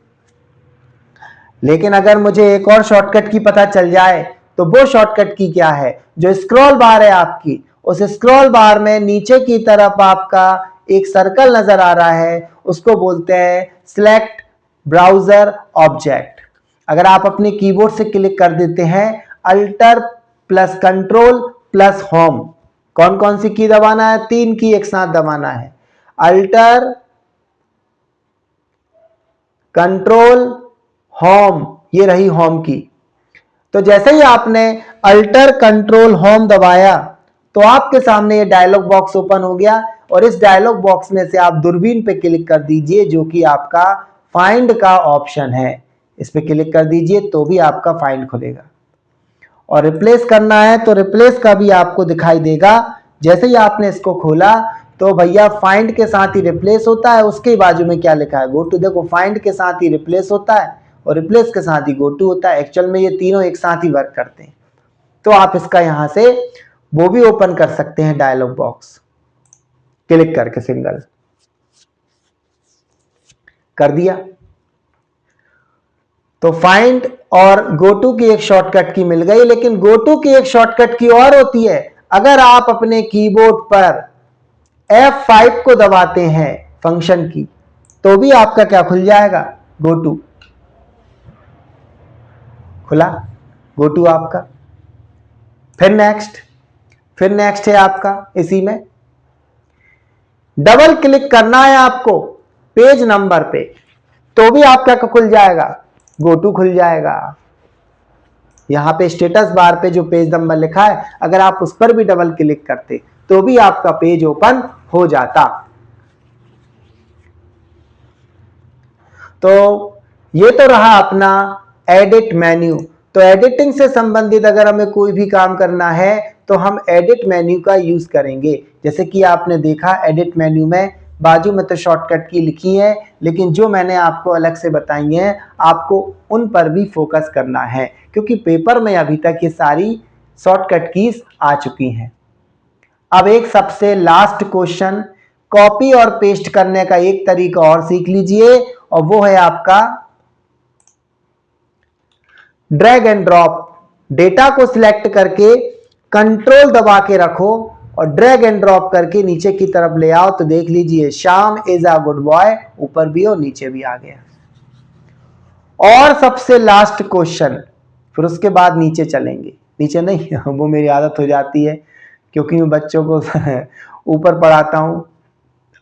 लेकिन अगर मुझे एक और शॉर्टकट की पता चल जाए तो वो शॉर्टकट की क्या है, जो स्क्रॉल बार है आपकी, उस स्क्रॉल बार में नीचे की तरफ आपका एक सर्कल नजर आ रहा है, उसको बोलते हैं सिलेक्ट ब्राउजर ऑब्जेक्ट। अगर आप अपने कीबोर्ड से क्लिक कर देते हैं alter plus control plus home, कौन कौन सी की दबाना है, 3 की एक साथ दबाना है, अल्टर कंट्रोल होम, ये रही होम की। तो जैसे ही आपने अल्टर कंट्रोल होम दबाया तो आपके सामने ये डायलॉग बॉक्स ओपन हो गया, और इस डायलॉग बॉक्स में से आप दूरबीन पे क्लिक कर दीजिए जो कि आपका फाइंड का ऑप्शन है, इस पे क्लिक कर दीजिए तो भी आपका फाइंड खुलेगा। और रिप्लेस करना है तो रिप्लेस का भी आपको दिखाई देगा। जैसे ही आपने इसको खोला तो भैया फाइंड के साथ ही रिप्लेस होता है, उसके बाजू में क्या लिखा है, गो टू। देखो फाइंड के साथ ही रिप्लेस होता है और रिप्लेस के साथ ही गो टू होता है। एक्चुअल में ये तीनों एक साथ ही वर्क करते हैं। तो आप इसका यहां से वो भी ओपन कर सकते हैं डायलॉग बॉक्स, क्लिक करके सिंगल कर दिया। तो फाइंड और गो टू की एक शॉर्टकट की मिल गई। लेकिन गो टू की एक शॉर्टकट की और होती है, अगर आप अपने कीबोर्ड पर F5 को दबाते हैं फंक्शन की, तो भी आपका क्या खुल जाएगा, गो टू खुला, गो टू आपका। फिर नेक्स्ट है आपका, इसी में डबल क्लिक करना है आपको पेज नंबर पे, तो भी आपका खुल जाएगा, गो टू खुल जाएगा। यहां पे स्टेटस बार पे जो पेज नंबर लिखा है, अगर आप उस पर भी डबल क्लिक करते तो भी आपका पेज ओपन हो जाता। तो ये तो रहा अपना एडिट मेन्यू। तो एडिटिंग से संबंधित अगर हमें कोई भी काम करना है तो हम एडिट मेन्यू का यूज करेंगे। जैसे कि आपने देखा एडिट मेन्यू में बाजू में तो शॉर्टकट की लिखी है, लेकिन जो मैंने आपको अलग से बताई हैं आपको उन पर भी फोकस करना है, क्योंकि पेपर में अभी तक ये सारी शॉर्टकट कीज आ चुकी हैं। अब एक सबसे लास्ट क्वेश्चन, कॉपी और पेस्ट करने का एक तरीका और सीख लीजिए, और वो है आपका ड्रैग एंड ड्रॉप। डेटा को सिलेक्ट करके कंट्रोल दबा के रखो और ड्रैग एंड ड्रॉप करके नीचे की तरफ ले आओ, तो देख लीजिए Shyam is a good boy, ऊपर भी और नीचे भी आ गया। और सबसे लास्ट क्वेश्चन, फिर उसके बाद नीचे चलेंगे, नीचे नहीं वो मेरी आदत हो जाती है क्योंकि मैं बच्चों को ऊपर पढ़ाता हूं।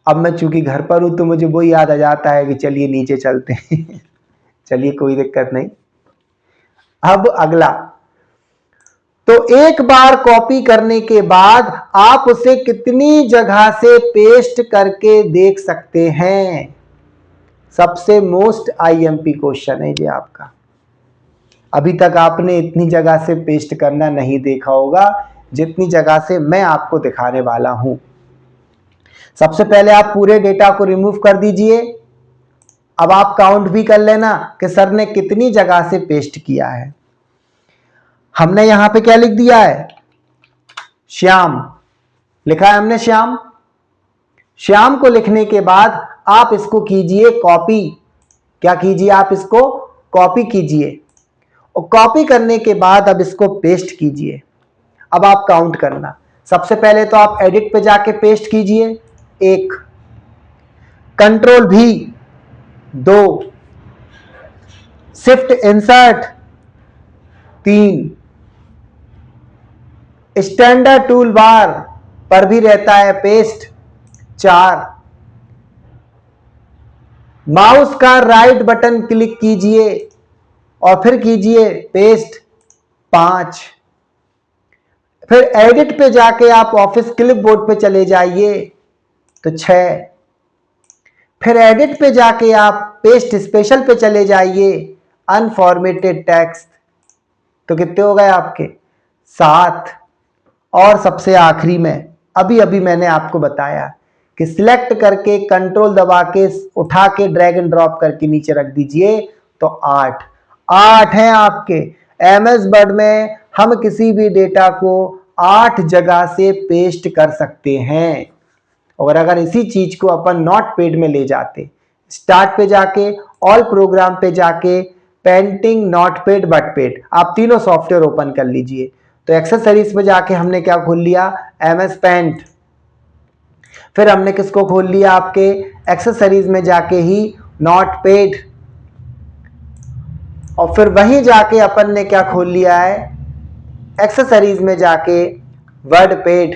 अब मैं चूंकि घर पर हूं तो मुझे वो याद आ जाता है कि चलिए नीचे चलते हैं चलिए कोई दिक्कत नहीं। अब अगला, तो एक बार कॉपी करने के बाद आप उसे कितनी जगह से पेस्ट करके देख सकते हैं, सबसे मोस्ट आईएमपी क्वेश्चन है ये आपका। अभी तक आपने इतनी जगह से पेस्ट करना नहीं देखा होगा जितनी जगह से मैं आपको दिखाने वाला हूं। सबसे पहले आप पूरे डेटा को रिमूव कर दीजिए। अब आप काउंट भी कर लेना कि सर ने कितनी जगह से पेस्ट किया है। हमने यहां पे क्या लिख दिया है, श्याम लिखा है हमने, श्याम। श्याम को लिखने के बाद आप इसको कीजिए कॉपी। क्या कीजिए, आप इसको कॉपी कीजिए, और कॉपी करने के बाद अब इसको पेस्ट कीजिए। अब आप काउंट करना, सबसे पहले तो आप एडिट पे जाके पेस्ट कीजिए 1, कंट्रोल भी 2, shift insert 3, standard tool bar पर भी रहता है पेस्ट 4, माउस का राइट बटन क्लिक कीजिए और फिर कीजिए पेस्ट 5, फिर एडिट पे जाके आप ऑफिस क्लिपबोर्ड पे चले जाइए तो 6, फिर एडिट पे जाके आप पेस्ट स्पेशल पे चले जाइए अनफॉर्मेटेड टेक्स्ट, तो कितने हो गए आपके 7, और सबसे आखिरी में अभी अभी मैंने आपको बताया कि सिलेक्ट करके कंट्रोल दबा के उठा के ड्रैग एंड ड्रॉप करके नीचे रख दीजिए, तो 8 हैं आपके। एमएस वर्ड में हम किसी भी डेटा को 8 जगह से पेस्ट कर सकते हैं। और अगर इसी चीज को अपन नोटपैड में ले जाते, स्टार्ट पे जाके, ऑल प्रोग्राम पे जाके, पेंटिंग, नोटपैड, वर्डपैड, आप तीनों सॉफ्टवेयर ओपन कर लीजिए। तो एक्सेसरीज पे जाके हमने क्या खोल लिया, एमएस पेंट। फिर हमने किसको खोल लिया, आपके एक्सेसरीज में जाके ही नोटपैड। और फिर वहीं जाके अपन ने क्या खोल लिया है, एक्सेसरीज में जाके वर्डपैड।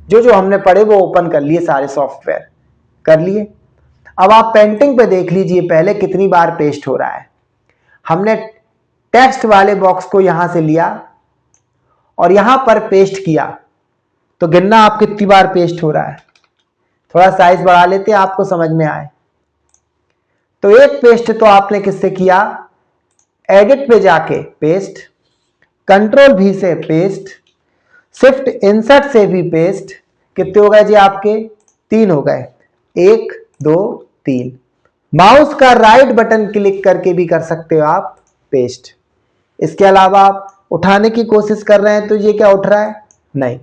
जो जो हमने पढ़े वो ओपन कर लिए, सारे सॉफ्टवेयर कर लिए। अब आप पेंटिंग पे देख लीजिए पहले कितनी बार पेस्ट हो रहा है। हमने टेक्स्ट वाले बॉक्स को यहां से लिया और यहां पर पेस्ट किया, तो गिनना आप कितनी बार पेस्ट हो रहा है। थोड़ा साइज बढ़ा लेते हैं आपको समझ में आए। तो एक पेस्ट तो आपने किससे किया, एडिट पे जाके पेस्ट, कंट्रोल भी से पेस्ट, शिफ्ट इंसर्ट से भी पेस्ट। कितने हो गए जी आपके, 3 हो गए, 1 2 3। माउस का राइट बटन क्लिक करके भी कर सकते हो आप पेस्ट। इसके अलावा आप उठाने की कोशिश कर रहे हैं तो ये क्या उठ रहा है, नहीं,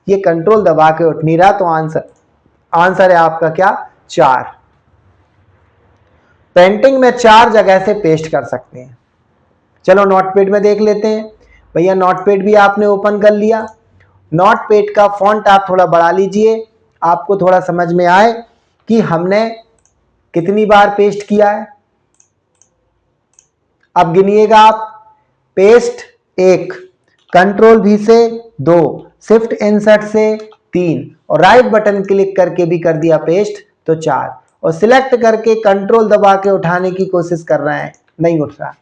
ये कंट्रोल दबा के उठ नहीं रहा। तो आंसर है आपका क्या, 4। पेंटिंग में 4 जगह से पेस्ट कर सकते हैं। चलो नोटपैड में देख लेते हैं। भैया नोटपैड भी आपने ओपन कर लिया। नोटपैड का फॉन्ट आप थोड़ा बढ़ा लीजिए, आपको थोड़ा समझ में आए कि हमने कितनी बार पेस्ट किया है। अब गिनिएगा आप, पेस्ट 1, कंट्रोल भी से 2, शिफ्ट इंसर्ट से 3 और राइट बटन क्लिक करके भी कर दिया पेस्ट, तो 4। और सिलेक्ट करके कंट्रोल दबा के उठाने की कोशिश कर रहे हैं, नहीं उठ रहा,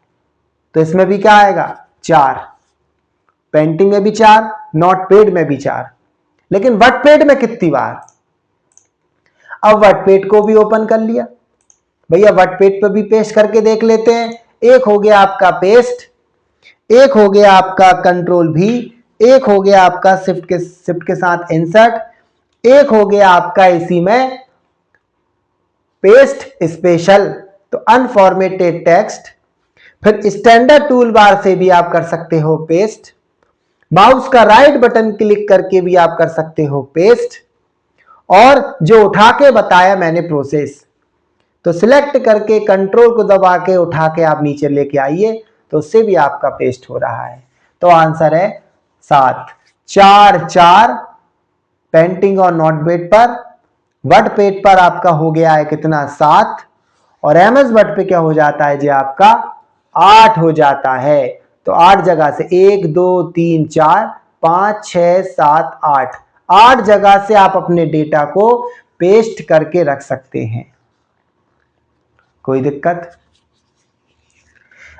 तो इसमें भी क्या आएगा, 4। पेंटिंग में भी 4, नोटपैड में भी 4। लेकिन वर्डपैड में कितनी बार। अब वर्डपैड को भी ओपन कर लिया, भैया वर्डपैड पे भी पेस्ट करके देख लेते हैं। एक हो गया आपका पेस्ट, एक हो गया आपका कंट्रोल भी, एक हो गया आपका शिफ्ट के साथ इंसर्ट, एक हो गया आपका इसी में पेस्ट स्पेशल, तो अनफॉर्मेटेड टेक्स्ट। फिर स्टैंडर्ड टूल बार से भी आप कर सकते हो पेस्ट, माउस का राइट बटन क्लिक करके भी आप कर सकते हो पेस्ट, और जो उठा के बताया मैंने प्रोसेस, तो सिलेक्ट करके कंट्रोल को दबा के उठा के आप नीचे लेके आइए, तो उससे भी आपका पेस्ट हो रहा है। तो आंसर है 7। 4 पेंटिंग और नोटपैड पर। वर्डपैड पर आपका हो गया है कितना, 7। और एमएस वर्ड पे क्या हो जाता है जी आपका, 8 हो जाता है। तो 8 जगह से 1 2 3 4 5 6 7 8, 8 जगह से आप अपने डेटा को पेस्ट करके रख सकते हैं। कोई दिक्कत?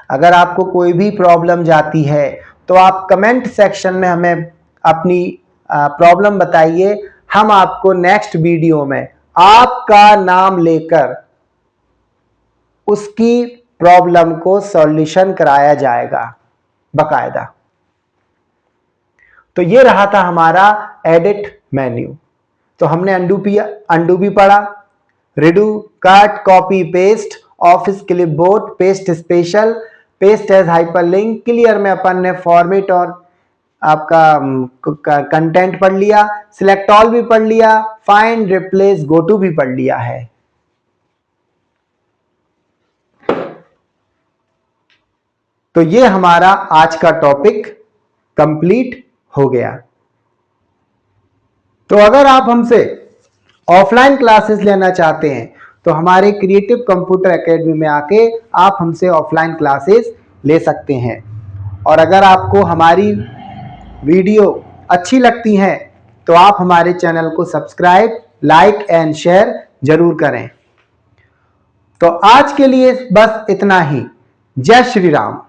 अगर आपको कोई भी प्रॉब्लम जाती है तो आप कमेंट सेक्शन में हमें अपनी प्रॉब्लम बताइए। हम आपको नेक्स्ट वीडियो में आपका नाम लेकर उसकी प्रॉब्लम को सॉल्यूशन कराया जाएगा बकायदा। तो ये रहा था हमारा एडिट मेन्यू। तो हमने अंडू भी पढ़ा, redo, cut, copy, paste, office clipboard, paste special, paste as hyperlink, clear में अपन ने फॉर्मेट और आपका कंटेंट पढ़ लिया, सिलेक्ट ऑल भी पढ़ लिया, फाइंड, रिप्लेस, गो टू भी पढ़ लिया है। तो ये हमारा आज का टॉपिक कंप्लीट हो गया। तो अगर आप हमसे ऑफलाइन क्लासेस लेना चाहते हैं तो हमारे क्रिएटिव कंप्यूटर एकेडमी में आके आप हमसे ऑफलाइन क्लासेस ले सकते हैं। और अगर आपको हमारी वीडियो अच्छी लगती हैं तो आप हमारे चैनल को सब्सक्राइब, लाइक एंड शेयर जरूर करें। तो आज के लिए बस इतना ही। जय श्री राम।